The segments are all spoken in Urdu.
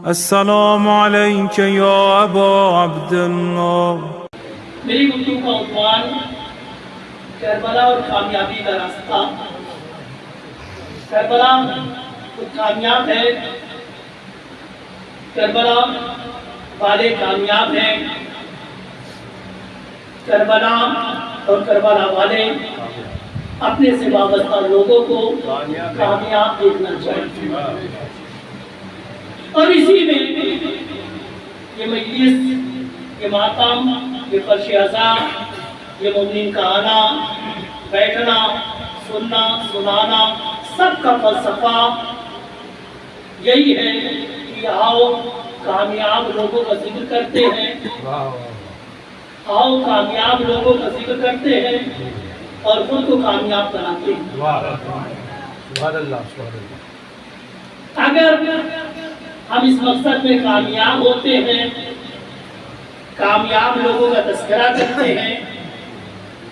السلام علیک یا ابا عبداللہ۔ میری گفتگو کا عنوان کربلا اور کامیابی کا راستہ۔ کربلا کامیاب ہے، کربلا والے کامیاب ہیں، کربلا اور کربلا والے اپنے سے وابستہ لوگوں کو کامیاب دیکھنا چاہیے۔ اور اسی میں یہ مجلس، یہ ماتم، یہ فرش عزا، یہ مومنین کا آنا، بیٹھنا، سننا، سنانا، سب کا فلسفہ یہی ہے کہ آؤ کامیاب لوگوں کا ذکر کرتے ہیں، آؤ کامیاب لوگوں کا ذکر کرتے ہیں اور خود کو کامیاب بناتے ہیں۔ اگر ہم اس مقصد میں کامیاب ہوتے ہیں، کامیاب لوگوں کا تذکرہ کرتے ہیں،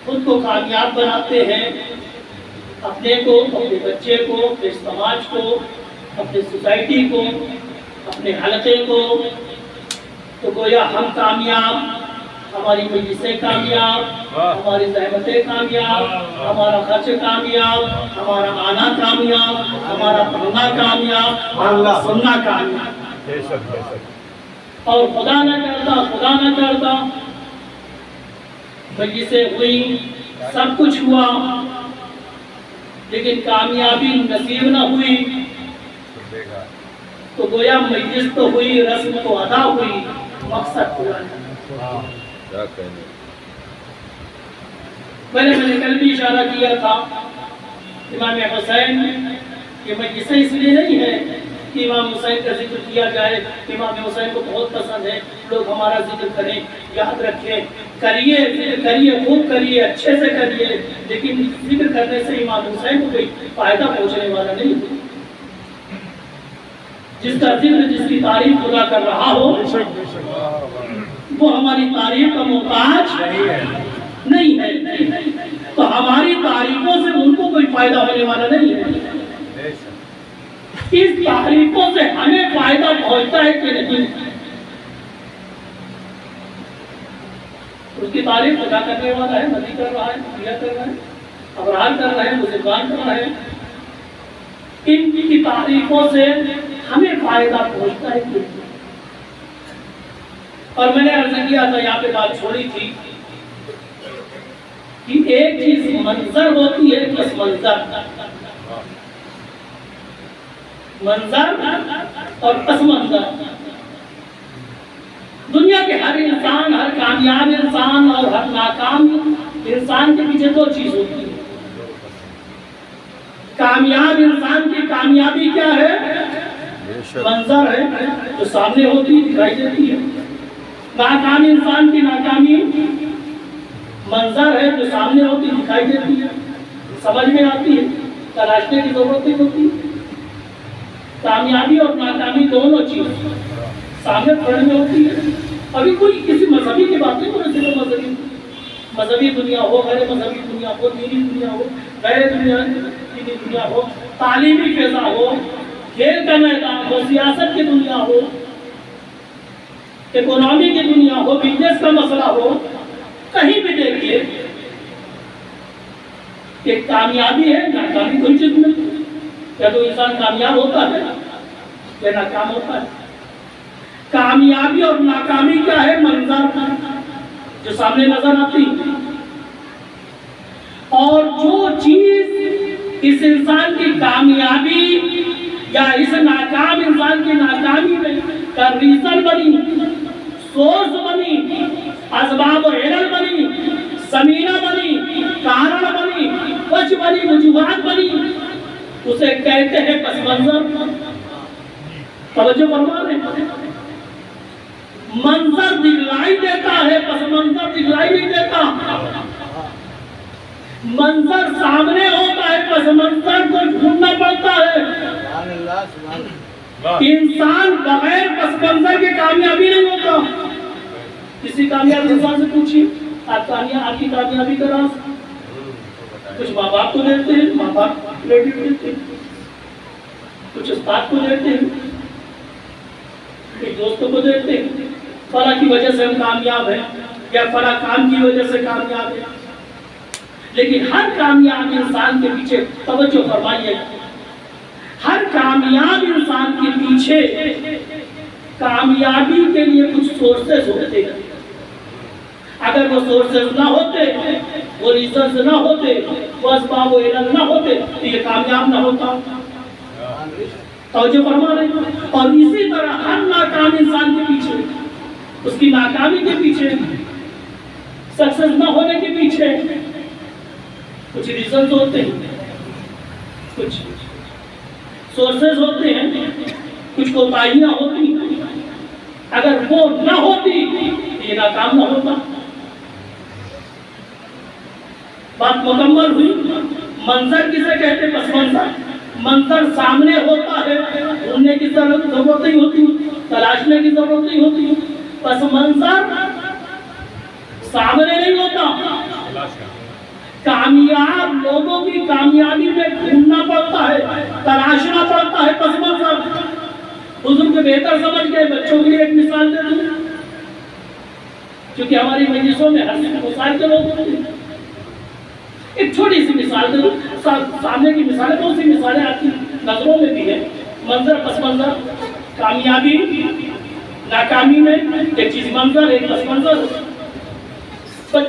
خود کو کامیاب بناتے ہیں، اپنے کو، اپنے بچے کو، اپنے سماج کو، اپنے سوسائٹی کو، اپنے حلقے کو، تو گویا ہم کامیاب، ہماری مجلسیں کامیاب، ہماری زحمتیں کامیاب، ہمارا خرچ کامیاب، ہمارا آنا کامیاب، ہمارا پڑھنا کامیاب، ہمارا سننا کامیاب۔ اور خدا نہ کرتا مجلسیں ہوئی، سب کچھ ہوا، لیکن کامیابی نصیب نہ ہوئی، تو گویا مجلس تو ہوئی، رسم تو ادا ہوئی، مقصد پورا نہیں۔ میں نے کل بھی اشارہ کیا تھا، امام حسین یہ مجلسیں اس لیے نہیں ہے کہ امام حسین کا ذکر کیا جائے، امام حسین کو بہت پسند ہے، لوگ ہمارا ذکر کریں، یاد رکھیں، کریے، ذکر کریے، خوب کریے، اچھے سے کریے، لیکن ذکر کرنے سے امام حسین کو کوئی فائدہ پہنچنے والا نہیں۔ جس کا ذکر، جس کی تعریف خدا کر رہا ہو، وہ ہماری تعریف کا محتاج نہیں ہے، تو ہماری تعریفوں سے ان کو کوئی فائدہ ہونے والا نہیں ہے۔ اس تعریفوں سے ہمیں فائدہ پہنچتا ہے کہ نہیں؟ اس کی تعریف خدا کرنے والا ہے، نبی کر رہا ہے، انبیاء کر رہا ہے، ابرار کر رہے ہیں، مسلمان کر رہے ہیں، ان کی تعریفوں سے ہمیں فائدہ پہنچتا ہے کہ نہیں؟ اور میں نے عرض کیا تھا، یہاں پہ بات چھوڑی تھی کہ ایک چیز منظر ہوتی ہے، کس منظر اور پس منظر۔ دنیا کے ہر انسان، ہر کامیاب انسان اور ہر ناکام انسان کے پیچھے دو چیز ہوتی ہے۔ کامیاب انسان کی کامیابی کیا ہے؟ منظر ہے، جو سامنے ہوتی ہے، دکھائی دیتی ہے۔ ناکام انسان کی ناکامی منظر ہے، جو سامنے ہوتی، دکھائی دیتی ہے، سمجھ میں آتی ہے، تلاشنے کی ضرورت نہیں ہوتی۔ کامیابی اور ناکامی دونوں چیز سامنے پڑھنے ہوتی ہے۔ ابھی کوئی کسی مذہبی کی بات نہیں کر رہے، مذہبی دنیا ہو، غیر مذہبی دنیا ہو، دینی دنیا ہو، غیر دینی دنیا ہو، تعلیمی فضا ہو، کھیل کا میدان ہو، سیاست کی دنیا ہو، اکنامی کی دنیا ہو، بزنس کا مسئلہ ہو، کہیں بھی دیکھیے کہ کامیابی ہے، ناکامی کوئی چیز نہیں۔ یا تو انسان کامیاب ہوتا ہے یا ناکام ہوتا ہے۔ کامیابی اور ناکامی کیا ہے؟ منظر جو سامنے نظر آتی ہے۔ اور جو چیز اس انسان کی کامیابی یا اس ناکام انسان کی ناکامی میں کا ریزن بنی، سورس بنی، اسباب و علل بنی، زمینہ بنی، کارن بنی، وجہ بنی، وجوہات بنی، اسے کہتے ہیں پس منظر۔ توجہ فرما رہے ہیں، منظر دکھلائی دیتا ہے، پس منظر دکھلائی نہیں دیتا۔ منظر سامنے ہوتا ہے، پس منظر کو ڈھونڈنا پڑتا ہے۔ انسان بغیر پس منظر کے کامیابی نہیں ہوتا۔ کسی کامیاب انسان سے پوچھیے، آپ کی کامیابی کا راز؟ کچھ ماں باپ کو دیتے ہیں، ماں باپ کریڈٹ دیتے ہیں، کچھ استاد کو دیتے ہیں، ایک دوستوں کو دیکھتے ہیں فلاں کی وجہ سے ہم کامیاب ہیں یا فلاں کام کی وجہ سے کامیاب ہیں، لیکن ہر کامیاب انسان کے پیچھے توجہ فرمائیے، ہر کامیاب انسان کے پیچھے کامیابی کے لیے کچھ سورسز ہوتے ہیں۔ اگر وہ سورسز نہ ہوتے، وہ ریزنز نہ ہوتے، وہ اسباب و علل نہ ہوتے تو یہ کامیاب نہ ہوتا۔ توجہ فرما رہے ہیں۔ اور اسی طرح ہر ناکام انسان کے پیچھے، اس کی ناکامی کے پیچھے، سکسیس نہ ہونے کے پیچھے کچھ ریزنز ہوتے ہیں، کچھ سورسز ہوتے ہیں، کچھ کوتاہیاں ہوتی ہیں۔ اگر وہ نہ ہوتی یہ ناکام نہ ہوتا۔ بات مکمل ہوئی۔ منظر کسے کہتے؟ پس منظر۔ منظر سامنے ہوتا ہے، ڈھونڈنے کی ضرورت نہیں ہوتی، تلاشنے کی ضرورت نہیں ہوتی۔ پس منظر سامنے نہیں ہوتا، کامیاب لوگوں کی کامیابی میں ڈھونڈنا پڑتا ہے، تلاشنا پڑتا ہے پس منظر۔ حضور کو بہتر سمجھ گئے، بچوں کے لیے ایک مثال دے دوں، کیونکہ ہماری مجلسوں میں ہر مسائل کے لوگ ہوتے ہیں۔ ایک چھوٹی سی مثال دے دوں، سامنے کی مثالیں بہت سی مثالیں آتی نظروں میں بھی ہیں۔ منظر پس منظر، کامیابی ناکامی میں ایک چیز منظر، ایک پس منظر۔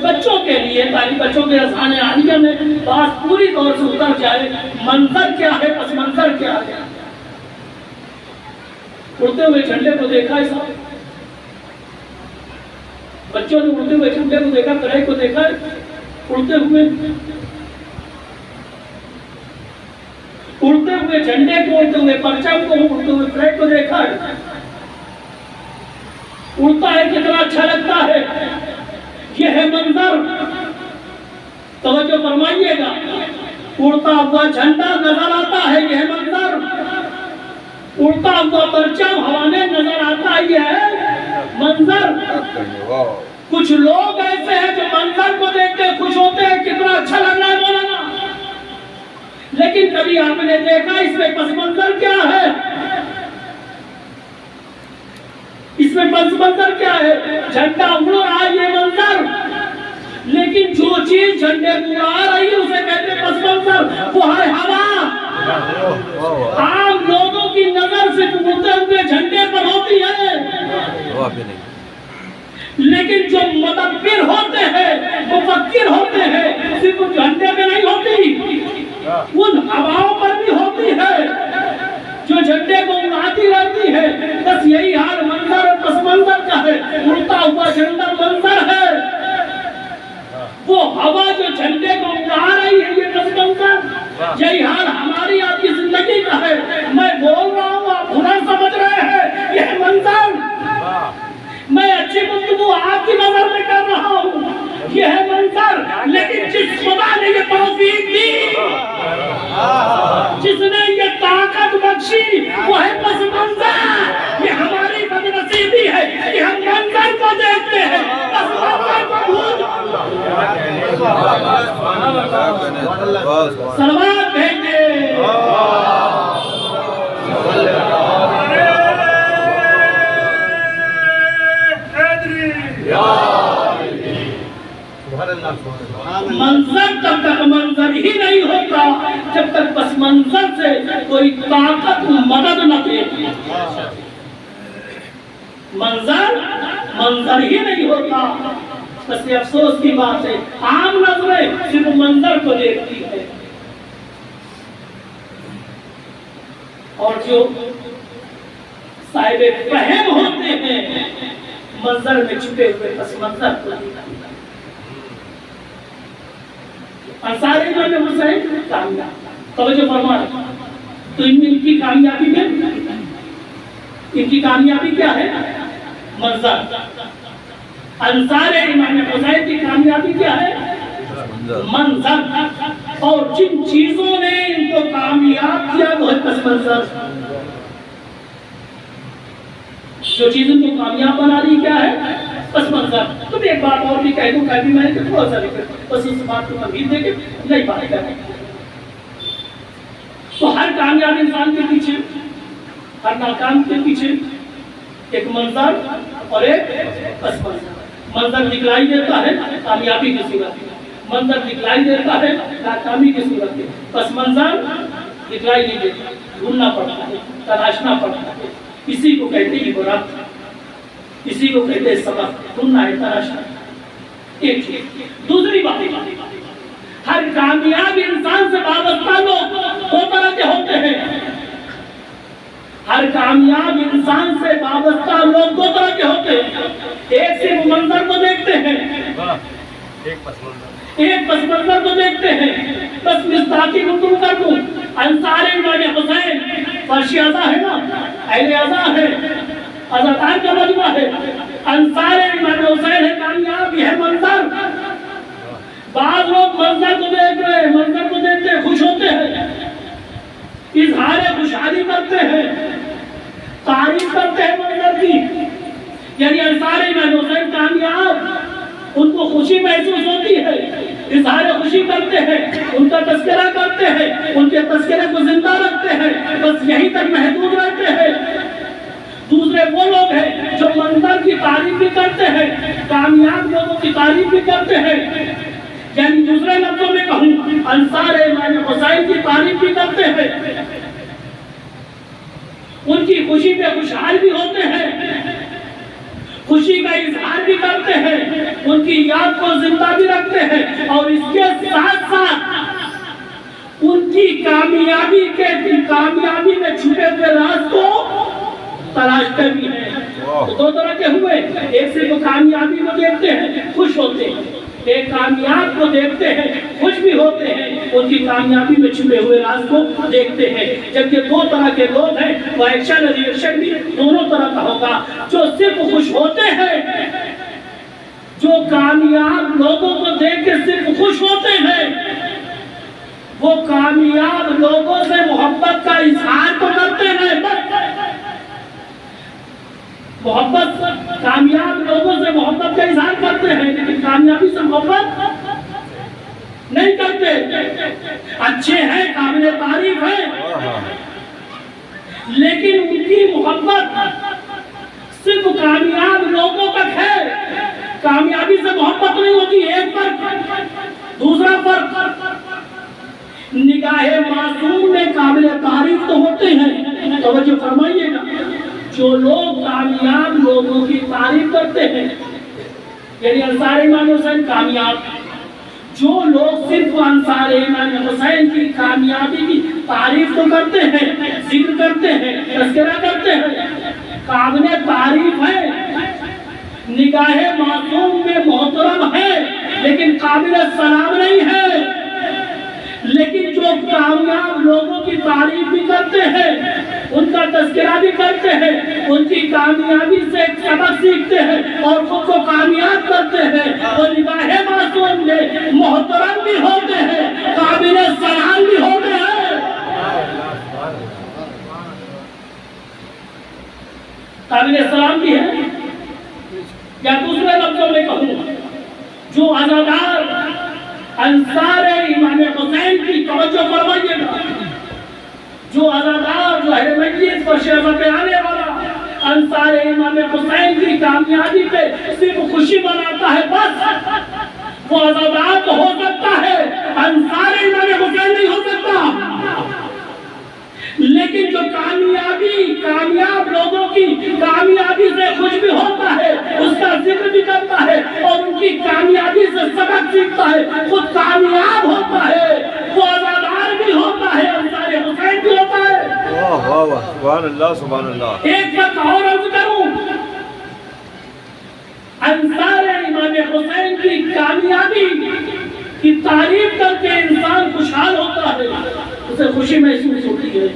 بچوں کے لیے، طالب بچوں کے اذہان عالیہ میں بات پوری طور سے اتر جائے، منظر کیا ہے، پس منظر کیا ہے۔ اڑتے ہوئے جھنڈے کو دیکھا ہے صاحب، بچوں نے اڑتے ہوئے جھنڈے کو دیکھا، کڑائی کو دیکھا ہے، اڑتے ہوئے جھنڈے کو، اڑتے ہوئے پرچم کو، اڑتے ہوئے فلیگ کو دیکھا ہے۔ اڑتا ہے کتنا اچھا لگتا ہے، یہ ہے منظر۔ توجہ فرمائیے گا، اڑتا ہوا جھنڈا نظر آتا ہے، یہ ہے منظر۔ اڑتا ہوا پرچم ہوا میں نظر آتا ہے، یہ ہے منظر۔ کچھ لوگ ایسے ہیں جو منظر کو دیکھتے خوش ہوتے ہیں، کتنا اچھا لگ رہا ہے مولانا، لیکن کبھی آپ نے دیکھا اس میں پس منظر کیا ہے؟ اس میں پس منظر کیا ہے؟ جھنڈا اڑ رہا ہے، یہ منظر، لیکن جو چیز جھنڈے کو اڑا رہی ہے اسے کہتے ہیں پس منظر، وہ ہے ہوا۔ عام لوگوں کی نظر صرف اڑتے ہوئے جھنڈے پر ہوتی ہے، لیکن جو مدبر ہوتے ہیں، مفکر ہوتے ہیں، صرف جھنڈے پہ نہیں ہوتی، ان ہواؤں پر بھی ہوتی ہے جو جھنڈے کو اڑاتی رہتی ہے۔ بس یہی حال منظر اور پس منظر کا ہے۔ اڑتا ہوا جھنڈا منظر ہے، وہ ہوا جو جھنڈے کو اڑا رہی ہے یہ پس منظر۔ یہی حال ہماری آپ کی زندگی کا ہے، میں بول رہا ہوں آپ برا سمجھ رہے ہیں، یہ ہے منظر۔ میں اچھی گفتگو آپ کی نظر میں کر رہا ہوں، یہ ہے منظر، لیکن جس خدا نے یہ توفیق دی، جس نے یہ طاقت بخشی، وہ ہے پس منظر۔ یہ ہماری بدنصیبی ہے کہ ہم منظر کو دیکھتے ہیں، پس منظر کو بھول سلوات بھیجے۔ منظر تب تک منظر ہی نہیں ہوتا جب تک پس منظر سے کوئی طاقت مدد نہ دے۔ منظر ہی نہیں ہوتا۔ بس یہ افسوس کی بات ہے، عام نظریں صرف منظر کو دیکھتی ہے، اور جو صاحب فہم ہوتے ہیں منظر میں چھپے ہوئے پس منظر کو دیکھتے ہیں۔ انصار امام حسین کامیاب، توجہ فرما، تو ان کی کامیابی میں، ان کی کامیابی کیا ہے؟ منظر۔ انصار امام حسین کی کامیابی کیا ہے؟ منظر۔ اور جن چیزوں نے ان کو کامیاب کیا وہ ہے پس منظر۔ جو چیز ان کو کامیاب بنا رہی کیا ہے؟ پس منظر۔ تم ایک بات اور بھی کہہ دوں، کہہ بھی میں نے تھوڑا سا لکھ بس اس بات کو تمہید دے کے نہیں بات کریں۔ تو ہر کامیاب انسان کے پیچھے، ہر ناکام کے پیچھے ایک منظر اور ایک پس منظر. منظر دکھلائی دیتا ہے کامیابی کی صورت میں, منظر دکھلائی دیتا ہے ناکامی کی صورت میں, پس منظر دکھلائی نہیں دیتا, ڈھونڈنا پڑتا ہے, تلاشنا پڑتا ہے. اسی کو کہتے ہیں عبرت, اسی کو کہتے ہیں سبق, ڈھونڈنا ہے, تلاشنا ہے. ایک چیز. دوسری بات, ہر کامیاب انسان سے وابستہ لوگ دو طرح کے ہوتے ہیں. ہر کامیاب انسان سے وابستہ لوگ دو طرح کے ہوتے ہیں. ایک صرف منظر کو دیکھتے ہیں, ایک پس منظر کو دیکھتے ہیں. بس مستاقی گفتگو کر دوں, انصار امام حسین فرشی اعضا ہے نا, اہل اعضا ہے, ازادار کا مجمع ہے. انصار امام حسین ہے, کامیاب ہے منظر. بعض لوگ منظر کو دیکھ رہے ہیں, منظر کو دیکھتے ہیں خوش ہوتے ہیں, اظہار خوشحالی کرتے ہیں, تعریف کرتے ہیں منظر کی. یعنی انصار امام حسین کامیاب, ان کو خوشی محسوس ہوتی ہے, اظہار خوشی کرتے ہیں, ان کا تذکرہ کرتے ہیں, ان کے تذکرے کو زندہ رکھتے ہیں, بس یہیں تک محدود رہتے ہیں. دوسرے وہ لوگ ہیں جو منظر کی تعریف بھی کرتے ہیں, کامیاب لوگوں کی تعریف بھی کرتے ہیں. یعنی دوسرے لفظوں میں کہوں, انصار امام حسین کی تعریف بھی کرتے ہیں, ان کی خوشی پہ خوشحال بھی ہوتے ہیں, خوشی کا اظہار بھی کرتے ہیں, ان کی یاد کو زندہ بھی رکھتے ہیں, اور اس کے ساتھ ساتھ ان کی کامیابی میں چھپے ہوئے راز کو تلاشتے بھی ہیں. دو طرح کے ہوئے, ایک سے وہ کامیابی کو دیکھتے ہیں خوش ہوتے ہیں, ایک کامیاب کو دیکھتے ہیں خوش بھی ہوتے ہیں, ان کی کامیابی میں چھپے ہوئے راز کو دیکھتے ہیں. جبکہ دو طرح کے لوگ ہیں, وہ ایکشن اور ریئیکشن بھی دونوں طرح کا ہوگا. جو صرف خوش ہوتے ہیں, جو کامیاب لوگوں کو دیکھ کے صرف خوش ہوتے ہیں, وہ کامیاب لوگوں سے محبت کا اظہار تو کرتے ہیں, محبت, کامیاب لوگوں سے محبت کا اظہار کرتے ہیں, لیکن کامیابی سے محبت نہیں کرتے. اچھے ہیں, قابل تعریف ہیں, لیکن ان کی محبت صرف کامیاب لوگوں تک ہے, کامیابی سے محبت نہیں ہوتی. ایک فرق. دوسرا فرق, نگاہ معصوم میں قابل تعریف تو ہوتے ہیں, توجہ فرمائیے گا. جو لوگ کامیاب لوگوں کی تعریف کرتے ہیں, یعنی انصار امام حسین کامیاب, جو لوگ صرف انصار امام حسین کی کامیابی کی تعریف تو کرتے ہیں, ذکر کرتے ہیں, تذکرہ کرتے ہیں, قابل تعریف ہے, نگاہ معصوم میں محترم ہے, لیکن قابل سلام نہیں ہے. لیکن جو کامیاب لوگوں کی تعریف بھی کرتے ہیں, ان کا تذکرہ بھی کرتے ہیں, ان کی کامیابی سے ایک سبق سیکھتے ہیں اور خود کو کامیاب کرتے ہیں, اور نگاہ معصوم میں محترم بھی ہوتے ہیں, قابل سلام بھی ہوتے ہیں. قابل سلام بھی ہے. یا دوسرے لفظوں میں کہوں, جو عزادار انصار امام حسین کی, توجہ فرمائیے گا, جو عزادار, جو اہل مجلس پر شیخ پہ آنے والا انصار امام حسین کی کامیابی پہ صرف خوشی مناتا ہے, بس وہ عزادار تو ہو سکتا ہے, انصار امام حسین نہیں ہو سکتا. لیکن جو کامیاب لوگوں کی کامیابی سے خوش بھی ہوتا ہے, اس کا ذکر بھی کرتا ہے, اور ان کی کامیابی سے سبق سیکھتا ہے, خود کامیاب ہوتا ہے, وہ عزادار بھی ہوتا ہے, انصار حسین بھی ہوتا ہے. سبحان اللہ, سبحان اللہ. ایک بات اور عرض کروں, انصار امام حسین کی کامیابی کی تعریف کر کے انسان خوشحال ہوتا ہے, اسے خوشی محسوس ہوتی ہے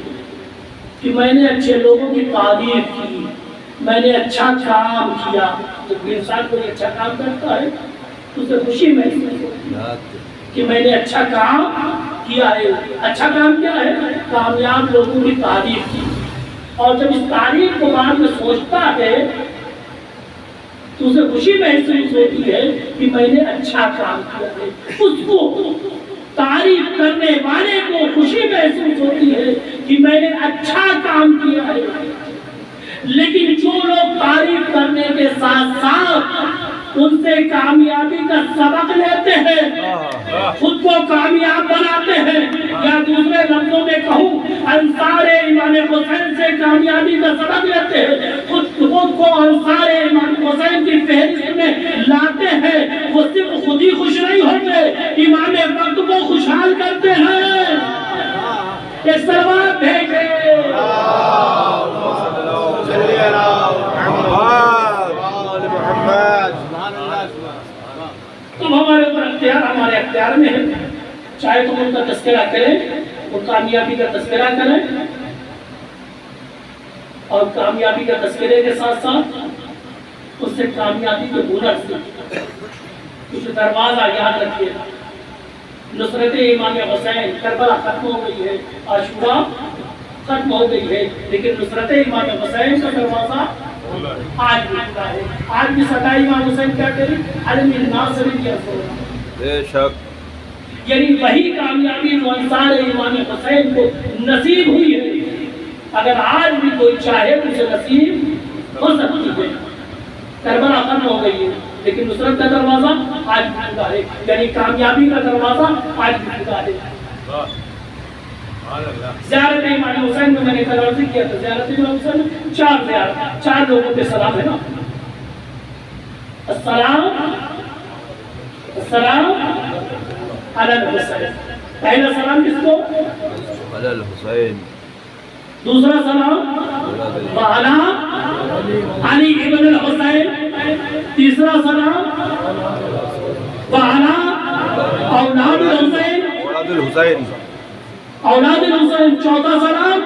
کہ میں نے اچھے لوگوں کی تعریف کی, میں نے اچھا کام کیا. جب انسان کوئی اچھا کام کرتا ہے تو اسے خوشی محسوس ہوتی ہے کہ میں نے اچھا کام کیا ہے. اچھا کام کیا ہے, کامیاب لوگوں کی تعریف کی. اور جب اس تعریف کو بعد میں سوچتا ہے تو اسے خوشی محسوس ہوتی ہے کہ میں نے اچھا کام کیا ہے. اس کو تعریف کرنے والے کو خوشی محسوس ہوتی ہے کہ میں نے اچھا کام کیا ہے. لیکن جو لوگ کے ساتھ ساتھ ان سے کامیابی کا سبق لیتے ہیں، خود کو کامیاب بناتے ہیں، یا دوسرے لفظوں میں کہوں انصار امام حسین سے کامیابی کا سبق لیتے ہیں، خود کو انصار امام حسین کی فہرست میں لاتے ہیں۔ وہ صرف خود ہی خوش نہیں ہوتے، امام وقت کو خوشحال کرتے ہیں۔ یہ سلوات بھیجے تم ہمارے اوپر اختیار ہمارے اختیار میں ہے، چاہے تم ان کا تذکرہ کریں، وہ کامیابی کا تذکرہ کریں، اور کامیابی کا تذکرے کے ساتھ ساتھ اس سے کامیابی کے ہنر سے کچھ دروازہ یاد رکھیے۔ نصرت امام حسین، کربلا ختم ہو گئی ہے، عاشورہ ختم ہو گئی ہے، لیکن نصرت امام حسین کا دروازہ آج بھی کھلا ہے۔ آج بھی ستائی امام حسین کیا کریں، علم الناصر کی اصول، بے شک، یعنی وہی کامیابی جو انصار امام حسین کو نصیب ہوئی ہے، اگر آج بھی کوئی چاہے تو اسے نصیب ہو سکتی ہے۔ کربلا ختم ہو گئی ہے، لیکن نصرت کا دروازہ آج بھی کھلا ہے، یعنی کامیابی کا دروازہ آج بھی کھلا ہے۔ زیارت امام حسین میں نے کل عرض کیا تھا، زیارت امام حسین میں چار لوگوں پہ سلام ہے نا۔ السلام علی الحسین، پہلا سلام کس کو؟ علی الحسین، دوسرا سلام وعلی علی ابن الحسین، تیسرا سلام وعلی اولاد الحسین، اولاد الحسین، چوتھا سلام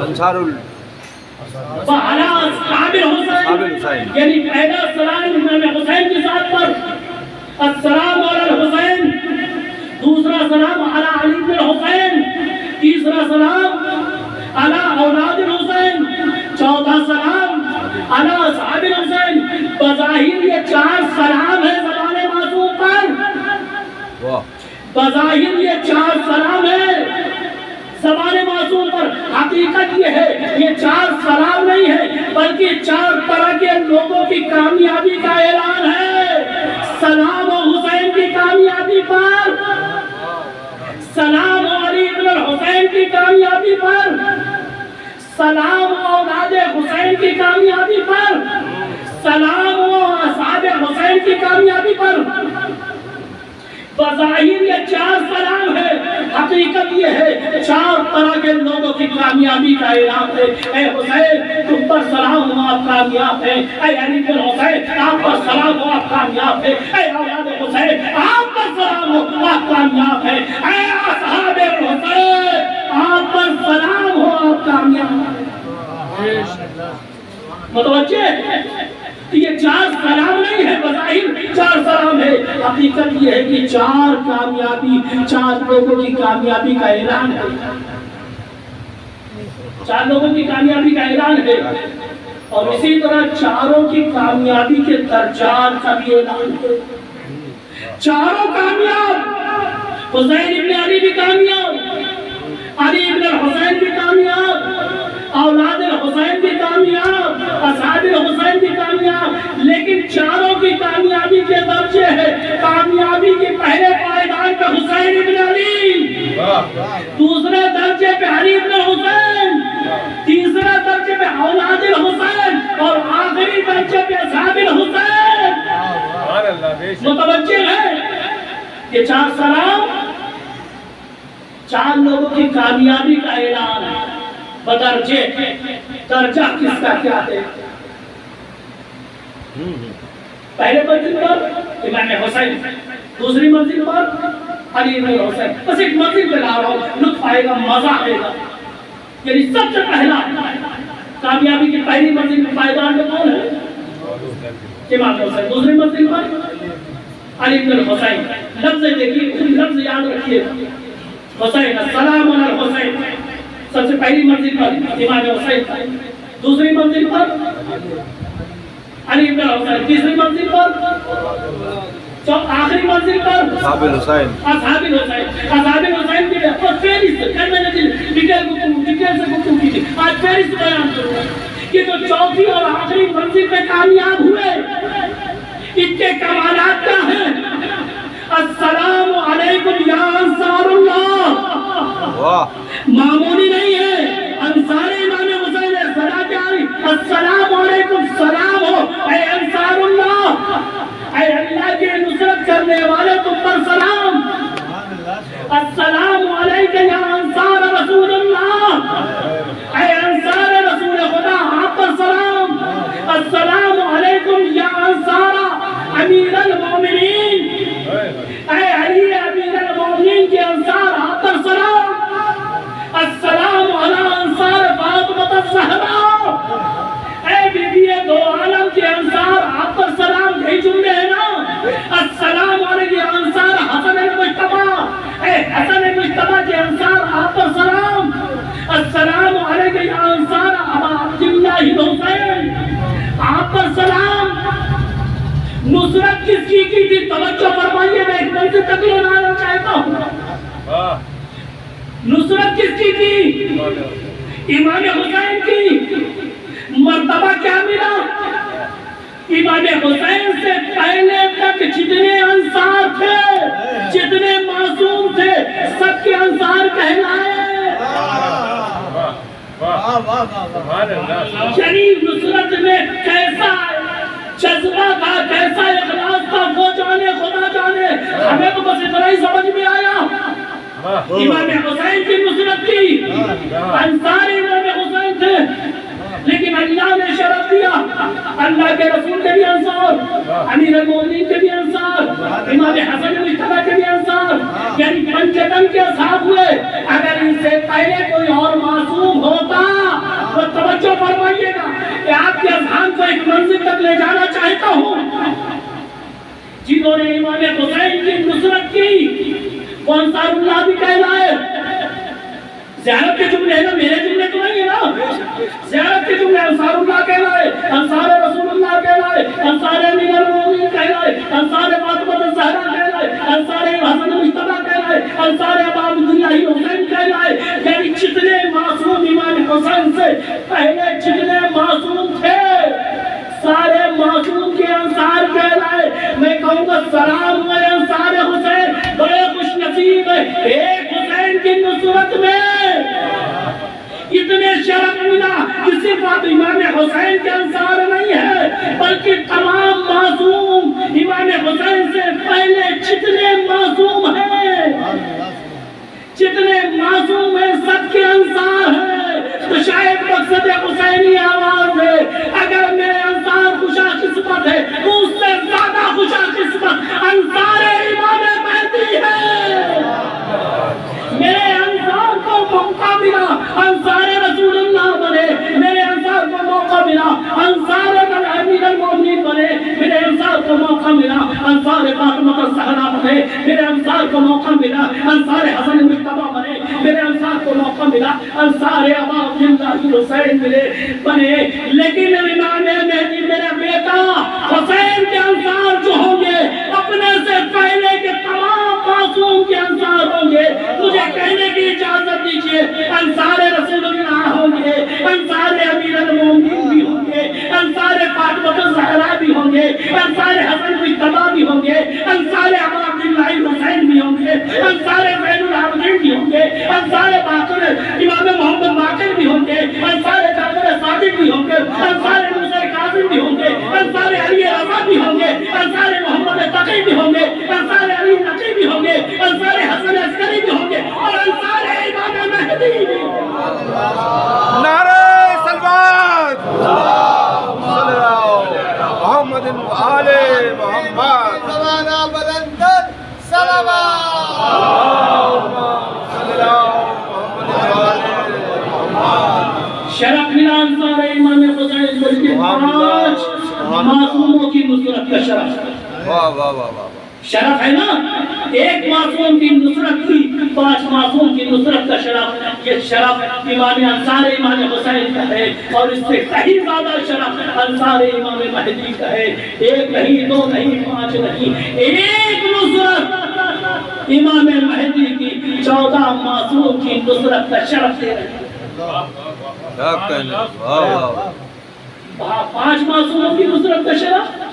انصار وعلی اصحاب الحسین، یعنی پہلا سلام امام حسین کی ذات پر، السلام علی الحسین، دوسرا سلام علی علی بن الحسین، تیسرا سلام علی اولاد الحسین، چوتھا سلام علی اصحاب الحسین۔ بظاہر یہ چار سلام ہے زبان معصوم پر، بظاہر یہ چار سلام ہے زبان معصوم پر، حقیقت یہ ہے یہ چار سلام نہیں ہے، بلکہ چار طرح کے لوگوں کی کامیابی کا اعلان ہے۔ سلام حسین کی کامیابی پر، سلام علی بن الحسین کی کامیابی پر، سلام اولاد حسین کی کامیابی پر، سلام اصحاب حسین کی کامیابی پر۔ بظاہر یہ چار سلام ہے، حقیقت یہ ہے چار طرح کے لوگوں کی کامیابی کا اعلان ہے۔ اے حسین تم پر سلام ہو آپ کامیاب ہیں، اے علی بن حسین آپ پر سلام ہو آپ کامیاب ہیں، اے اولاد حسین آپ پر سلام ہو آپ کامیاب ہیں، اے اصحاب حسین آپ پر سلام ہو آپ کامیاب ہیں۔ متوجہ یہ چار سلام نہیں ہے، بظاہر چار سلام ہے، حقیقت یہ ہے کہ چار کامیابی، چار لوگوں کی کامیابی کا اعلان ہے، چار لوگوں کی کامیابی کا اعلان ہے، اور اسی طرح چاروں کی کامیابی کے درجات کا بھی اعلان ہے۔ چاروں کامیاب، حسین ابن علی بھی کامیاب، علی ابن الحسین بھی کامیاب، اولاد الحسین بھی کامیاب، اصحاب الحسین بھی کامیاب، لیکن چاروں کی کامیابی کے درجے ہیں۔ کامیابی کے پہلے پائیدان پہ حسین ابن علی، دوسرے درجے پہ علی ابن حسین، تیسرے درجے پہ اولاد الحسین، اور آخری درجے پہ اصحاب الحسین۔ متوجہ ہے یہ چار سلام چار لوگوں کی کامیابی کا اعلان ہے، بدرجے درجہ کس کا کیا ہے؟ پہلے منزل پر امام حسین، دوسری منزل پر علی بن حسین۔ بس ایک منزل پہ لا رہا ہوں، لطف آئے گا، مزہ آئے گا۔ یعنی سب سے پہلا کامیابی کی پہلی منزل میں پائیدان میں کون ہے؟ امام حسین۔ دوسری منزل پر علی بن حسین۔ لفظ دیکھیے، لفظ یاد رکھیے، حسین، السلام علی الحسین۔ سب سے پہلی منزل پر امام حسین، دوسری منزل پر علی بن حسین، تیسری منزل پر آخری منزل پر اصحاب الحسین۔ اصحاب الحسین۔ اصحاب الحسین کی فہرست کل میں نے ڈیٹیل سے گفتگو کی تھی، آج فہرست بیان کروں گا کہ جو چوتھی اور آخری منزل پہ کامیاب ان کے کمالات کیا ہیں؟ السلام علیکم یا انصار اللہ، معمولی نہیں ہے۔ انصار امام حسین نے صلاۃ آئی، السلام علیکم، سلام ہو اے انصار اللہ، اے اللہ کی نصرت کرنے والے تم پر سلام، السلام علیکم یا انصار رسول اللہ، اے انصار رسول خدا آپ پر سلام، السلام علیکم یا انصار امیر المومنین، اے علی امیر المومنین کے انصار آپ پر سلام، السلام علی انصار فاطمہ الزہرا، اے بی بی دو عالم کے انصار آپ پر سلام، یہی جملے ہیں نا، السلام علیکم انصار حسن المجتبی، اے حسن المجتبی کے انصار آپ پر سلام، السلام علیکم انصار ابا عبداللہ الحسین آپ پر سلام۔ نصرت کس کی تھی؟ توجہ فرمائیے، میں ایک منظر تک لانا چاہتا ہوں۔ نصرت کس کی تھی؟ امام حسین کی۔ مرتبہ کیا ملا؟ امام حسین سے پہلے تک جتنے انصار تھے، جتنے معصوم تھے، سب کے انصار کہلائے۔ شریف نصرت میں کیسا جذبہ تھا، کیسا اخلاص تھا، وہ جانے، خدا جانے، ہمیں تو بس اتنا ہی سمجھ میں آیا۔ امام حسین کی نصرت کی، انصار امام حسین تھے، لیکن اللہ نے شرف دیا، اللہ کے رسول کے بھی انصار، امیر المومنین کے بھی انصار، امام حسن مجتبی کے بھی انصار، یعنی پنجتن کے اصحاب ہوئے۔ اگر ان سے پہلے کوئی اور معصوم ہوتا تو توجہ فرمائیے گا کہ آپ کے اذہان کو ایک منزل تک لے جانا چاہتا ہوں۔ جنہوں نے امام حسین کی نصرت کی وہ انصار اللہ بھی کہلائے۔ زیارت کے جملے ہیں نا، میرے جملے تو نہیں ہے نا، زیارت کے جملے انصار اللہ کہلائے، انصار رسول اللہ کہلائے، انصار امیر المومنین کہلائے، انصار فاطمہ الزہرا کہلائے، انصار حسن مجتبی کہلائے، انصار ابا عبداللہ حسین کہلائے، یعنی جتنے معصوم امام حسین سے پہلے جتنے معصوم تھے سارے معصوم کے انصار کہلائے۔ میں کہوں گا سلام اے انصار حسین، بڑے خوش نصیب ہے، ایک حسین کی نصرت میں اتنے شرف ملا کہ صرف امام حسین کے انصار نہیں ہے بلکہ تمام معصوم امام حسین سے پہلے جتنے معصوم ہیں، جتنے معصوم ہیں، سب کے انصار ہیں۔ تو شاید مقصد حسینی آواز ہے، اگر میرے انصار خوشا قسمت ہے تو اس سے زیادہ خوشا قسمت انصار امام مہدی ہے۔ میرے انصار کو موقع ملا انصار رسول اللہ بنے، میرے انصار کو موقع ملا انصار امیر المومنین بنے، میرے انصار کو موقع ملا انصار فاطمہ الزہرا بنے، میرے انصار کو موقع ملا انصار حسن مجتبی بنے، میرے انصار کو موقع ملا انصار ابا عبداللہ حسین بنے۔ لیکن امام مہدی میرا بیٹا حسین کے انصار جو ہوں گے اپنے سے پہلے کے تمام معصوم کے انصار ہوں گے۔ مجھے کہنے کی اجازت دیجیے، انصار رسول اللہ ہوں گے، انصار امیر المومنین بھی ہوں گے، انصار فاطمہ الزہرا بھی ہوں گے، انصار حسن مجتبی بھی ہوں گے، انصار ابا عبداللہ حسین بھی ہوں گے، انصار زین العابدین بھی ہوں گے، انصار باقر امام محمد باقر بھی ہوں گے، انصار جعفر صادق بھی ہوں گے، انصار موسیٰ کاظم بھی ہوں گے، انصار علی رضا بھی ہوں گے، انصار محمد تقی بھی ہوں گے، انصار علی نقی بھی ہوں گے، انصار حسن عسکری بھی ہوں گے، اور انصار امام مہدی بھی ہوں گے۔ نعرہ سلوات محمد آل محمد، زمانہ بلندر شرف ملا انصار امام حسین بلکہ 5 معصوموں کی نصرت کا شرف۔ واہ واہ واہ واہ، شرف ہے نا، ایک معصوم کی نصرت کی، 5 معصوم کی نصرت کا شرف۔ یہ شرف امام انصار امام حسین کا ہے، اور اس سے کہیں زیادہ شرف انصار امام مہدی کا ہے۔ ایک نہیں، 2 نہیں، 5 نہیں، ایک نصرت امام مہدی کی 14 معصوم کی نصرت کا شرف دے رہے ہیں۔ کیا کہنا، واہ واہ واہ، 5 معصوموں کی نصرت کا شرف،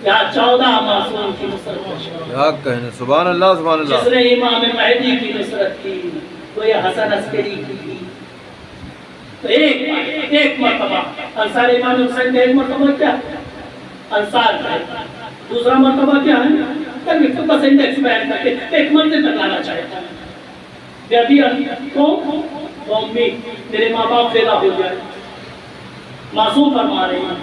یا 14 معصوم کی نصرت کا شکر۔ کیا کہنے، سبحان اللہ سبحان جس اللہ۔ نے امام مہدی کی نصرت کی وہ یہ حسن عسکری کی تھی۔ تو ایک مرتبہ انصار امام حسین کا ایک مرتبہ کیا انصار کا، دوسرا مرتبہ کیا ہے کہ بس انڈیکس بیان کر کے ایک منزل تک لانا چاہتا ہے۔ قوم میں میرے ماں باپ پیدا ہو جائے، معصوم فرما رہے ہیں،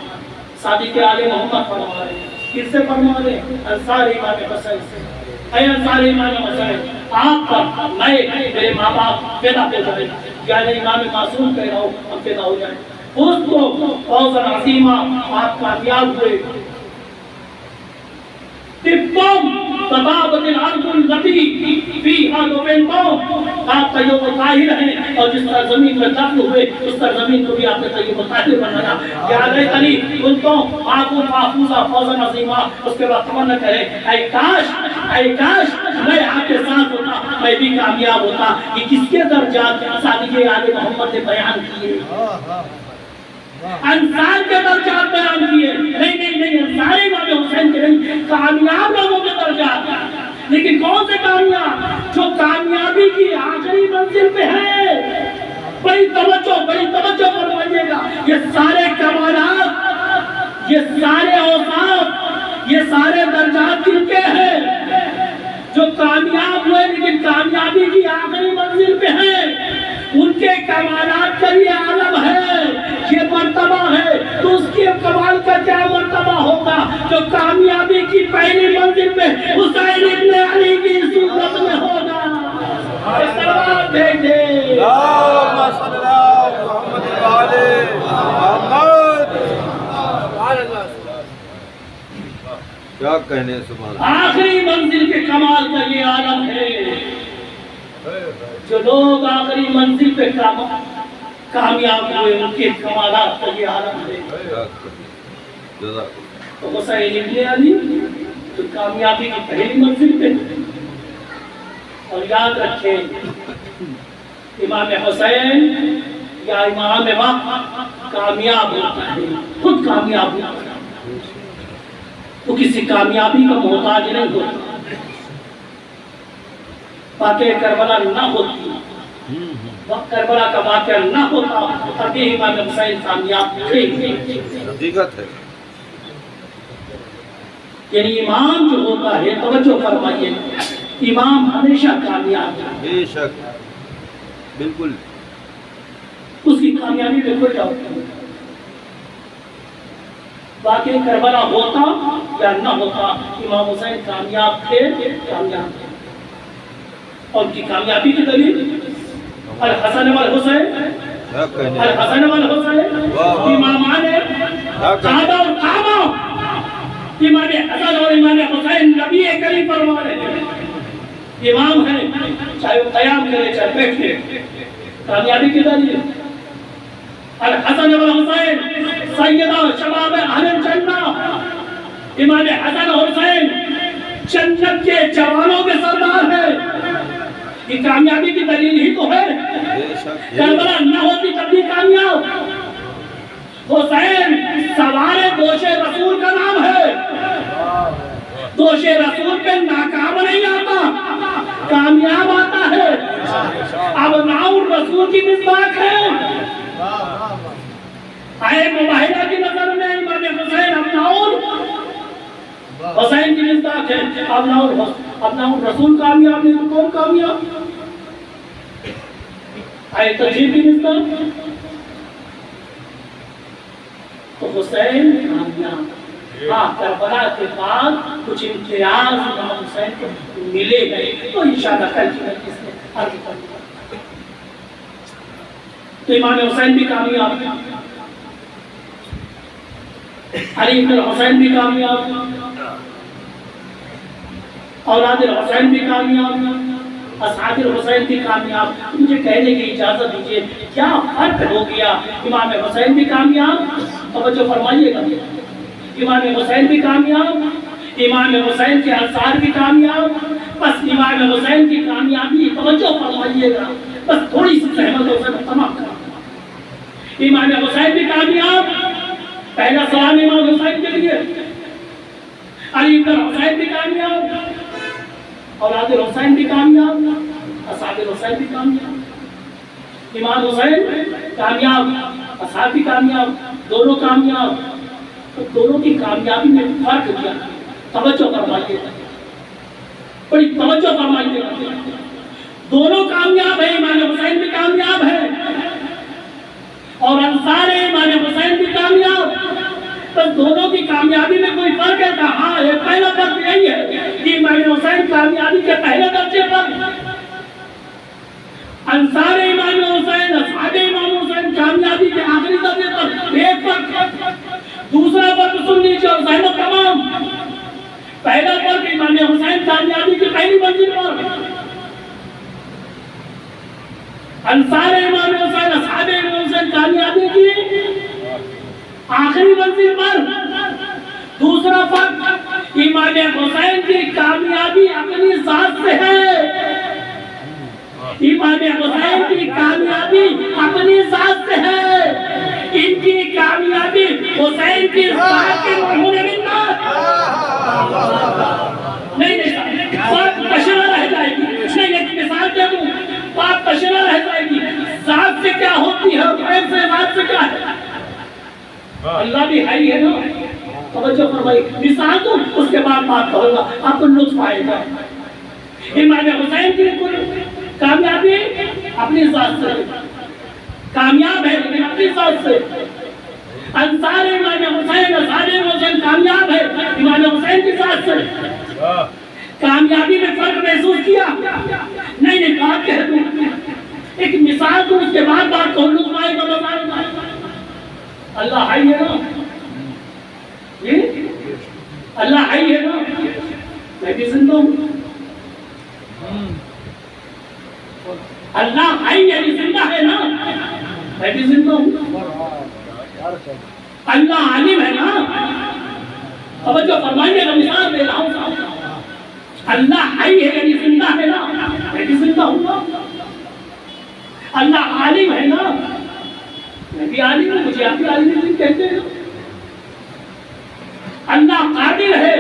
صادق آل محمد فرما رہے ہیں، کس سے فرما رہے ہیں؟ انصار امام حسین سے۔ اے انصار امام حسین، آپ پر میں میرے ماں باپ پیدا ہو جائے، یعنی امام معصوم کہہ رہا ہوں ہم پیدا ہو جائے۔ اس کو فوزاً عظیمہ آپ کامیاب ہوئے۔ تبتم تطابت الارض التي فيها دفنتم، آپ طیب الطاہر ہیں، اور جس طرح زمین میں دفن ہوئے اس طرح زمین کو بھی آپ نے طیب الطاہر بنایا۔ یا لیتنی کنت معکم فافوزا فوزا عظیما، اس کے بعد تمنا کرے اے کاش میں آپ کے ساتھ ہوتا، میں بھی کامیاب ہوتا۔ یہ کس کے درجات صادق آل محمد نے بیان کیے، انصار کے درجات بیان کیے، نہیں انصار امام حسین کے نہیں، کامیاب لوگوں کے درجات۔ لیکن کون سے کامیاب؟ جو کامیابی کی آخری منزل پہ ہے۔ بڑی توجہ فرمائیے گا، یہ سارے کمالات، یہ سارے اوصاف، یہ سارے درجات کن کے ہیں؟ جو کامیاب ہوئے لیکن کامیابی کی آخری منزل پہ ہیں، ان کے کمالات کا یہ عالم ہے، یہ مرتبہ ہے۔ تو اس کے کمال کا کیا مرتبہ ہوگا جو کامیابی کی پہلی منزل میں حسین ابن علی کی صورت میں ہوگا؟ سلام بھیج دے اللہم صلی اللہ محمد وعلے محمد۔ کیا کہنے، سبحان اللہ۔ آخری منزل کے کمال کا یہ عالم ہے۔ جو لوگ آخری منزل پہ کامیاب ہوئے ان کے کمالات کا یہ عالم ہے۔ تو حسین ابن علی جو کامیابی کی پہلی منزل پہ، اور یاد رکھیں امام حسین یا امام وقت کامیاب ہوتا ہے، خود کامیاب ہوتا ہے، وہ کسی کامیابی کا محتاج نہیں ہوتا۔ واقعہ کربلا نہ ہوتی، کربلا کا واقعہ نہ ہوتا، ابھی امام حسین کامیاب تھے۔ حقیقت ہے۔ یعنی امام جو ہوتا ہے، توجہ فرمائیے، امام ہمیشہ کامیاب ہے، بے شک، بالکل۔ اس کی کامیابی میں کوئی ڈاؤٹ نہیں۔ واقعہ کربلا ہوتا یا نہ ہوتا، امام حسین کامیاب تھے، کامیاب تھے۔ اور ان کی کامیابی کی دلیل الحسن والحسین، الحسن والحسین امامان کعبہ اور کعبہ، امام حسن اور امام حسین نبی کریم فرما رہے ہیں، امام ہیں، چاہے وہ قیام کرے چاہے بیٹھے، کامیابی کی دلیل الحسن والحسین سیدہ شباب اہل الجنہ، امام حسن اور حسین جنت کے جوانوں کے سردار ہیں۔ یہ کامیابی کی دلیل ہی تو ہے۔ کربلا نہ ہوتی تب بھی کامیاب۔ حسین سوار دوش رسول کا نام ہے، دوش رسول پہ ناکام نہیں آتا، کامیاب آتا ہے۔ اب ناؤر رسول کی مصباح ہے، آئے مباہدہ کی نظر میں امام حسین اب ناؤر حسین کی مصداق ہے۔ اب ناؤر رسول کامیاب نہیں تو کون کامیاب؟ آئے تجھیب کی مصداق تو حسین کامیاب۔ ہاں کربلا کے بعد کچھ امتیاز امام حسین کو ملے گئے، تو انشاءاللہ کل کی مجلس میں عرض کروں گا۔ تو امام حسین بھی کامیاب، علی بن حسین بھی کامیاب، اولاد الحسین بھی کامیاب، اصحاب الحسین بھی کامیاب۔ مجھے کہنے کی اجازت دیجیے کیا فرق ہو گیا؟ امام حسین بھی کامیاب، توجہ فرمائیے گا، امام حسین بھی کامیاب، امام حسین کے انصار بھی کامیاب۔ بس امام حسین کی کامیابی، توجہ فرمائیے گا، بس تھوڑی سی زحمت ہو سکتا تمام کرنا۔ امام حسین بھی کامیاب، پہلا سلام امام حسین کے لیے، علی بن حسین بھی کامیاب، اولاد حسین بھی کامیاب، اصحاب حسین بھی کامیاب، امام حسین کامیاب، اصحاب بھی کامیاب، دونوں کامیاب۔ تو دونوں کی کامیابی میں فرق کیا، توجہ فرمائیے، بڑی توجہ فرمائیے۔ دونوں کامیاب ہیں، امام حسین بھی کامیاب ہے اور انصار امام حسین بھی کامیاب، بس دونوں کی کامیابی میں کوئی فرق ہے؟ ہاں، یہ پہلا فرق یہی ہے کہ امام حسین کامیابی کے پہلے درجے پر، انصار امام حسین، اصحاب امام حسین کامیابی کے آخری درجے پر، ایک فرق۔ دوسرا فرق سن لیجیے اور زحمت تمام۔ پہلا فرق امام حسین کامیابی کی پہلی منزل پر، انصار امام حسین، اصحاب امام حسین کامیابی کی آخری منزل پر۔ دوسرا فرق امام حسین کی کامیابی اپنی ذات سے ہے، امام حسین کی کامیابی اپنی ذات سے ہے، ان کی کامیابی حسین کی ذات کے ہونے میں نہیں، بات تشریح رہ جائے گی، نہیں ایک مثال دے دوں، بات تشریح رہ جائے گی۔ ذات سے کیا ہوتی ہے اور غیر سے ذات سے کیا ہے؟ اللہ بھی ہے ہی ہے نا، توجہ فرمائیے، مثال دوں اس کے بعد بات کروں گا، آپ کو لطف آئے گا۔ امام حسین کی کامیابی اپنی ذات سے کامیاب ہے، لیکن اپنی ذات سے۔ انصار امام حسین، اصحاب حسین کامیاب ہے امام حسین کی ذات سے۔ کامیابی میں فرق محسوس کیا؟ نہیں، بات کہہ دوں، ایک مثال دوں اس کے بعد بات کو لطف آئے گا، بتائے گا۔ اللہ حی ہے نا، اللہ حی ہے نا، میں بھی زندہ ہوں۔ اللہ حی یعنی زندہ ہے نا، میں بھی زندہ ہوں۔ اللہ عالم ہے نا، توجہ فرمائیے گا، مثال دے رہا ہوں۔ اللہ حی ہے یعنی زندہ ہے نا، میں بھی زندہ ہوں۔ اللہ عالم ہے نا، میں بھی عالم ہوں، مجھے آپ بھی عالم کہتے ہیں۔ اللہ قادر ہے،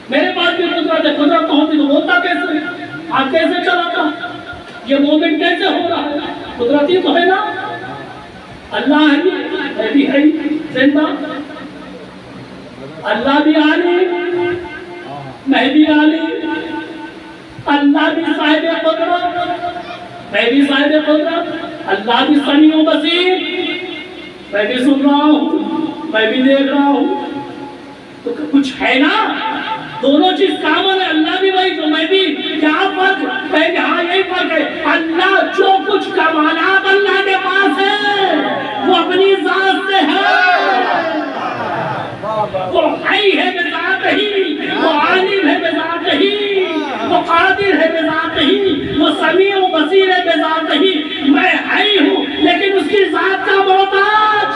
میرے پاس بھی قدرت ہے، قدرت تو ہوتی تو بولتا کیسے، آپ کیسے چلاتا، یہ مومنٹ کیسے ہو رہا ہے، قدرت ہی تو ہے نا۔ اللہ ہے، میں بھی ہے زندہ، اللہ بھی عالم، میں بھی عالم، اللہ بھی صاحب قدرت، میں بھی صاحب قدرت، اللہ بھی سمیع و بصیر، میں بھی سن رہا ہوں، میں بھی دیکھ رہا ہوں، تو کچھ ہے نا، دونوں چیز کامن ہے، اللہ بھی وہی تو میں بھی، کیا فرق ہے؟ ہاں یہی فرق ہے، اللہ جو کچھ کمالات اللہ کے پاس ہے وہ اپنی ذات سے ہے، وہ حی ہے بذات ہی، وہ عالم ہے بذات ہی، وہ قادر ہے بذات ہی، وہ سمیع و بصیر ہے بذات ہی۔ میں حی ہوں لیکن اس کی ذات کا محتاج،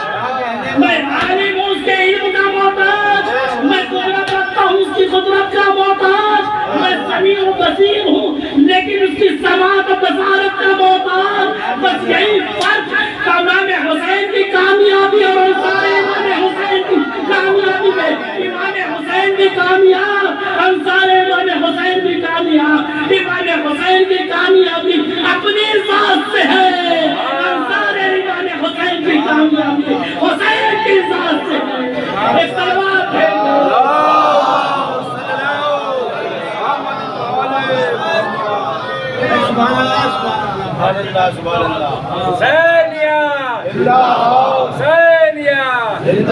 میں عالم ہوں اس کے علم کا محتاج، میں قدرت رکھتا ہوں اس کی قدرت کا محتاج، میں سمیع و بصیر ہوں لیکن اس کی سماعت و بصارت کا محتاج۔ بس یہی فرق امام حسین کی کامیابی اور انصار امام حسین کی کامیابی میں، امام حسین بھی کامیاب، انصار امام حسین بھی کامیاب۔ امام حسین کی کامیابی اپنی ذات سے ہے، انصار امام حسین کی کامیابی حسین کی ذات سے ہے۔ ایک صلوات ہے حسینیہ حسینیہ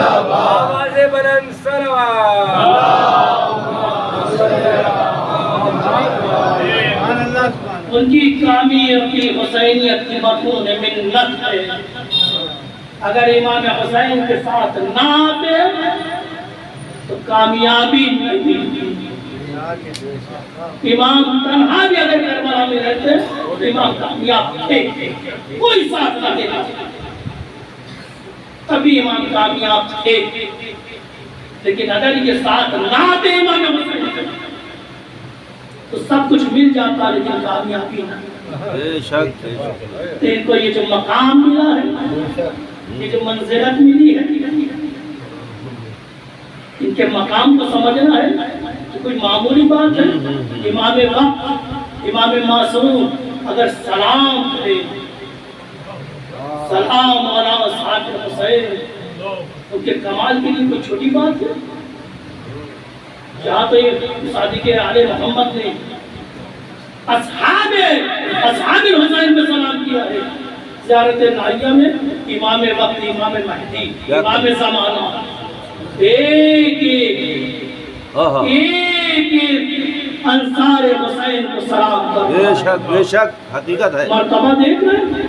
آواز بلند صلوات۔ ان کی کامیابی حسینیت کی مضمون منت ہے۔ اگر امام حسین کے ساتھ نہ آتے تو کامیابی نہیں تھی۔ امام تنہا بھی اگر کربلا میں رہتے تو امام کامیاب تھے، کوئی ساتھ نہ دیتا، تبھی امام کامیاب تھے۔ لیکن اگر یہ ساتھ نہ آتے امام حسین تو سب کچھ مل جاتا لیکن کامیابی نہ۔ بے شک ان کو یہ جو مقام ملا ہے، یہ جو منزلت ملی ہے، ان کے مقام کو سمجھنا ہے تو کوئی معمولی بات ہے. امام وقت امام معصوم اگر سلام کرے سلام علی اصحاب حسین ان کے کمال کے لیے کوئی چھوٹی بات ہے. جہاں تو یہ صادق آل محمد نے اصحاب الحسین پہ سلام کیا ہے. زیارت نائیہ میں امام وقت امام مہدی امام زمانہ ایک انصار حسین کو سلام کرتا. بے شک حقیقت ہے. مرتبہ دیکھ رہے ہیں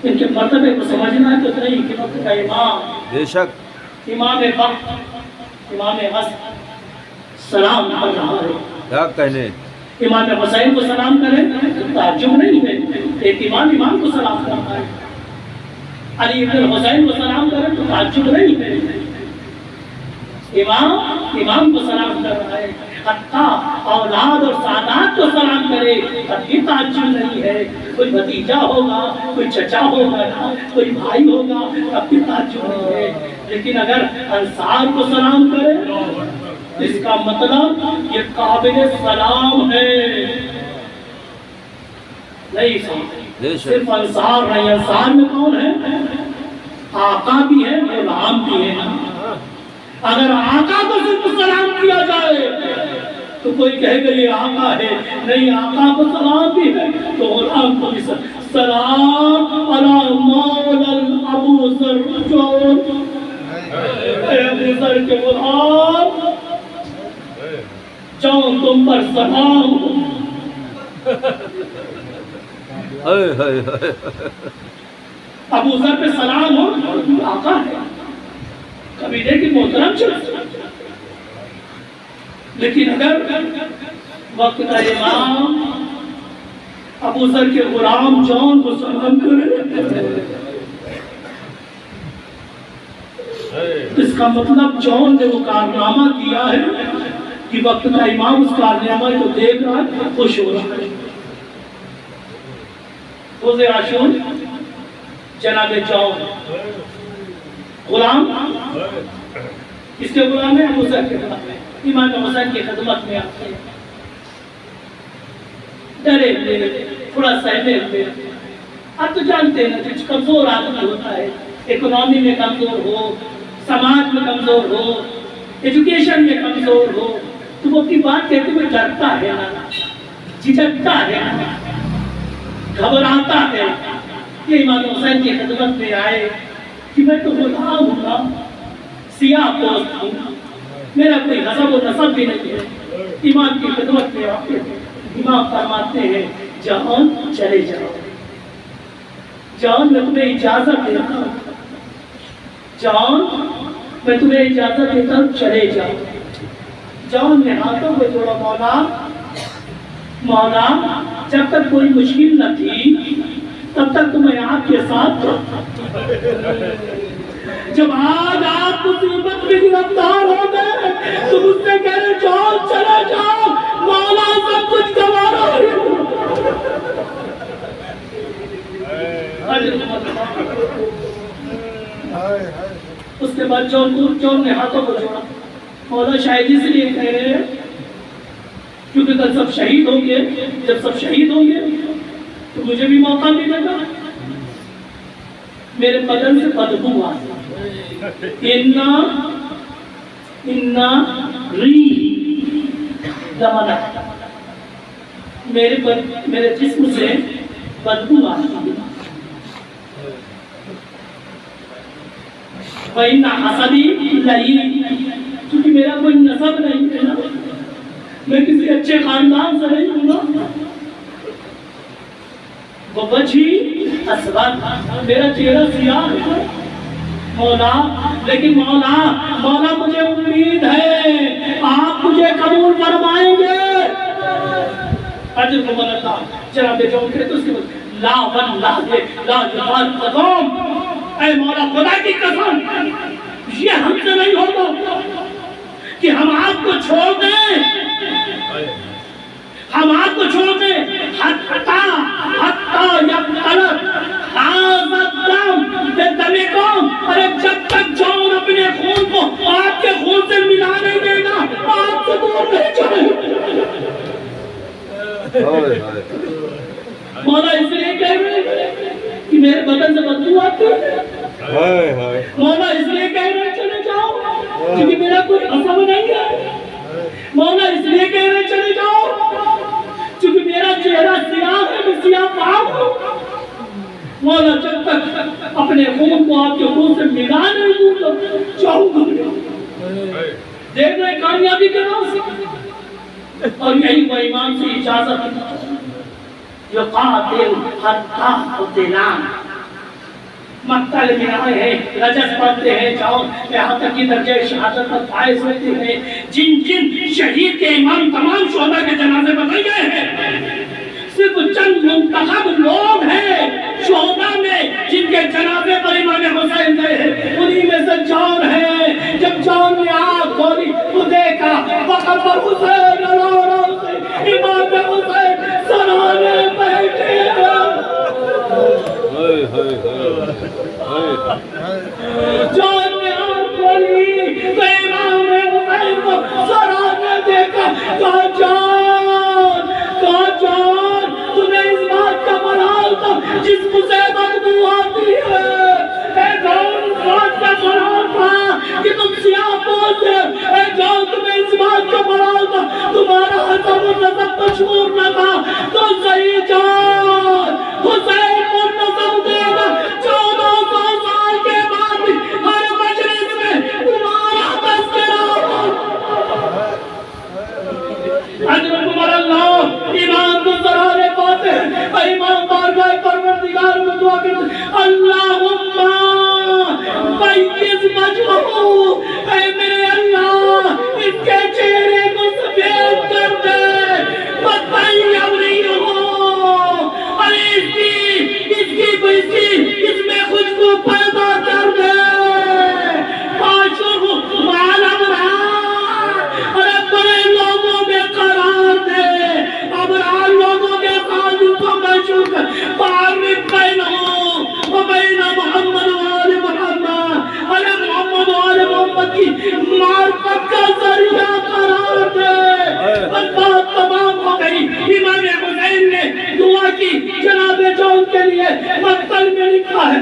ان کے مرتبے کو سمجھنا ہے تو نہیں کہ وقت کا امام بے شک امام وقت امام حسن سلام کر رہا ہے. کیا کہنے امام حسین کو سلام کرے تو تعجب نہیں ہے. ایک امام کو سلام کرتا ہے. علی ابن الحسین کو سلام کرے تو تعجب نہیں ہے. امام کو سلام کر رہا ہے. حتیٰ اولاد اور سادات کو سلام کرے تب بھی تعجب نہیں ہے. کوئی بھتیجا ہوگا کوئی چچا ہوگا کوئی بھائی ہوگا تب بھی تعجب نہیں ہے. لیکن اگر انصار کو سلام کرے اس کا مطلب یہ قابل سلام ہے. نہیں صرف انصار نہیں. انصار میں کون ہے؟ آقا بھی ہے غلام بھی ہے. اگر آقا کو صرف سلام کیا جائے تو کوئی کہے گا یہ آقا ہے. نہیں آقا کو سلام بھی ہے تو غلام کو بھی سلام علی مولا ابو ذر اے ابو ذر کے غلام جان تم پر سلام. ابو ذر پہ سلام ہو آقا ہے قبیلے کی محترم چلا. لیکن اگر وقت کا امام ابو ذر کے غلام جان کو سلام کرے اس کا مطلب جان نے وہ کارنامہ کیا ہے کہ وقت کا امام اس کارنامہ کو دیکھ رہا ہے خوش ہو رہا ہے. روز عاشور جناب جان غلام کس کے غلام ہے؟ ابو ذر کے غلام ہے. امام حسین کی خدمت میں آتے ہیں ڈرے ہوئے تھوڑا سہمے ہوئے. آپ تو جانتے ہیں کچھ کمزور آدمی ہوتا ہے اکنامی میں کمزور ہو سماج میں کمزور ہو ایجوکیشن میں کمزور ہو تو وہ اپنی بات کہتے ہوئے ڈرتا ہے جھجکتا ہے گھبراتا ہے. یہ امام حسین کی خدمت میں آئے کہ میں تو غلام ہوں نا سیاہ پوست ہوں میرا کوئی حسب و نسب بھی نہیں ہے. امام کی خدمت میں آتے ہیں. امام فرماتے ہیں جان چلے جاؤ. جان میں تمہیں اجازت دیتا ہوں. جان میں تمہیں اجازت دیتا ہوں چلے جاؤ. جان نے ہاتھوں کو جوڑا مولا جب تک کوئی مشکل نہ تھی تب تک تو میں آپ کے ساتھ تھا. جب آج آپ مصیبت میں گرفتار ہو گئے تو مجھ سے کہہ رہے جاؤ چلا جاؤ مولا سب کچھ گوارا ہے. اس کے بعد جون نے ہاتھوں کو جوڑا. مولا شاید اس لیے کہہ رہے ہیں کیونکہ کل سب شہید ہوں گے. جب سب شہید ہوں گے تو مجھے بھی موقع ملے گا. میرے بدن سے بدبو آتی میرے جسم سے بدبو آتی ہے. کیونکہ میرا کوئی نسب نہیں ہے نا میں کسی اچھے خاندان سے نہیں ہوں نا. وہ وجہی اسود میرا چہرہ سیاہ ہے مولا. لیکن مولا مجھے امید ہے آپ مجھے قبول فرمائیں گے. اجر کو بولتا جناب جو کہتے اس کے بعد لا واللہ لا جفال قدوم. اے مولا خدا کی قسم یہ ہم سے نہیں ہوگا کہ ہم آپ کو چھوڑ دیں. ہم آپ کو چھوڑ دیں حتی یقتلت حاضر دم بدم قوم. ارے جب تک جان اپنے خون کو مولا اس لیے کہہ رہے چلے جاؤ کیونکہ میرا کوئی عصب نہیں ہے. مولا اس لیے کہہ رہے چلے جاؤ کیونکہ میرا چہرہ سیاہ ہے, میں سیاہ فام ہوں. مولا جب تک اپنے خون کو آپ کے خون سے ملا نہیں دوں تو جاؤں گا. دیکھ رہے کامیابی کے نام. اور یہی وہ امام سے اجازت جو قاتل حتی قتلان مقتل میں آئے ہیں, رجس پڑھتے ہیں, جاؤ یہاں تک کی درجہ شہادت پر فائز ہوتے ہیں. جن جن شہید کے امام تمام شہداء کے جنازے بدل گئے ہیں, صرف چند منتخب لوگ ہیں شہداء میں جن کے جنازے پر امام حسین گئے ہیں. انہی میں سے جان ہے. جب جان نے آنکھ کھولی تو دیکھا وقت پر حسین امام حسین سرانے بیٹھے ہیں. جان نے آنکھ کھولی تو امام حسین کو سرانے دیکھا. کہا جان تمہیں اس بات کا ملال تھا جس سے بدبو آتی ہے. اے جان اس بات کا ملال تھا کہ تم سیاہ پوش ہے. اے جان تمہیں اس بات کا ملال تھا تمہارا حسب و نسب مشہور نہ تھا. تو صحیح جان حسین کو نسب دے گا. 1400 سال کے بعد ہر مجلس میں تمہارا تذکرہ ہوگا. حضرت عمر اللہ ایمان کو سرانے پاتے ہیں. ایمان بارگاہ پروردگار میں دعا کرتے ہیں, اللہم بیض وجہہ, اے میرے اللہ اس کے چہرے کو سفید کر دے. بطیب ریحہ, اور اس میں خوشبو پیدا کر دے. عاشق مع الابرار, اور بڑے لوگوں میں قرار دے. ابرار لوگوں کے ساتھ اس کو مشہور کر. فارق بینہ و بین محمد و آل محمد, اور محمد و آل محمد کی معرفت کا ذریعہ قرار دے. بات تمام ہو گئی. امام حسین نے دعا کی. جناب جان کے لیے مقتل میں لکھا ہے,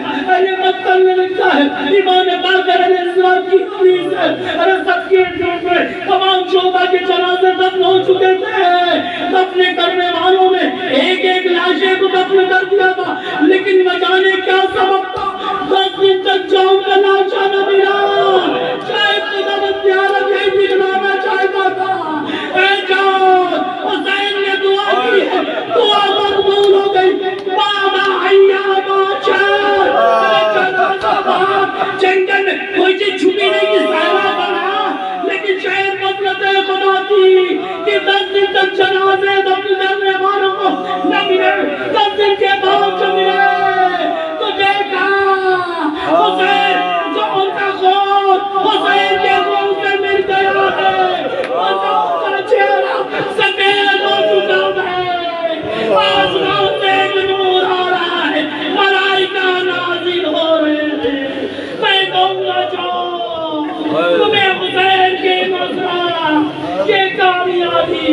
مقتل میں لکھا ہے امام باقر علیہ السلام کی حدیث ہے. ارے سب کی میں تمام شہداء کے جنازے دفن ہو چکے تھے. دفن کرنے والوں نے ایک ایک لاشیں کو دفن کر دیا تھا, لیکن نہ جانے کیا سبب تھا 10 دن تک جاؤں کا لاشا نہ ملا. شاید خدا بختیارت یہی دکھلانا چاہتا تھا. اے جان حسین نے دعا کی ہے, دعا مقبول ہو گئی. بابا ایام شہر جنگل میں کوئی چیز چھپی نہیں کی سہرا بنا, لیکن شاید مطلب خدا کی کہ 10 دن تک جنازے دفن کرنے والوں کو نہ ملے. 10 دن کے بعد جو ملے تو دیکھا حسین جو ان کا خون حسین کے خون سے مل گیا ہے. اور ان کا چہرہ سفید ہو چکا ہے. آسمان سے نور آ رہا ہے, ملائکہ نازل ہو رہے ہیں. میں کہوں گا جاؤ تمہیں حسین کے نصرہ یہ کامیابی